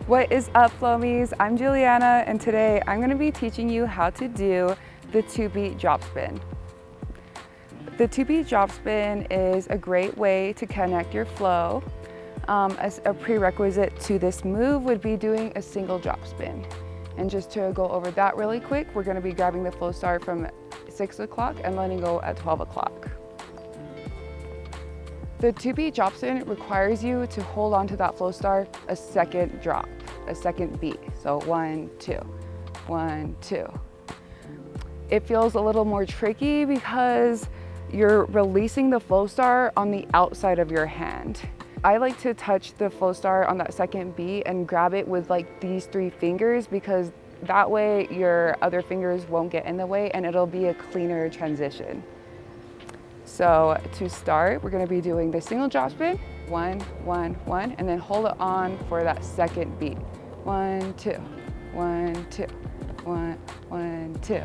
What is up, Flomies? I'm Juliana, and today I'm going to be teaching you how to do the 2-beat drop spin. The 2-beat drop spin is a great way to connect your flow. As a prerequisite to this move would be doing a single drop spin. And just to go over that really quick, we're going to be grabbing the Flowstar from 6 o'clock and letting go at 12 o'clock. The 2-beat drop spin requires you to hold on to that Flowstar a second drop, a second beat. So 1, 2, 1, 2. It feels a little more tricky because you're releasing the Flowstar on the outside of your hand. I like to touch the Flowstar on that second beat and grab it with like these 3 fingers because that way your other fingers won't get in the way and it'll be a cleaner transition. So to start, we're going to be doing the single drop spin, 1, 1, 1, and then hold it on for that second beat. 1, 2, 1, 2, 1, 1, 2.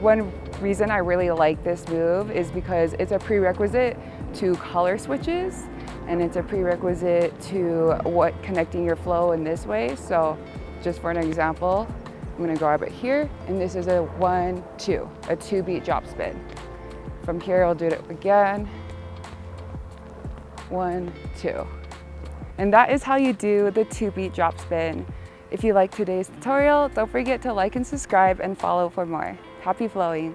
One reason I really like this move is because it's a prerequisite to color switches, and it's a prerequisite to connecting your flow in this way. So just for an example, I'm gonna grab it here, and this is a 1, 2, a 2-beat drop spin. From here, I'll do it again, 1, 2. And that is how you do the 2-beat drop spin. If you like today's tutorial, don't forget to like and subscribe and follow for more. Happy flowing.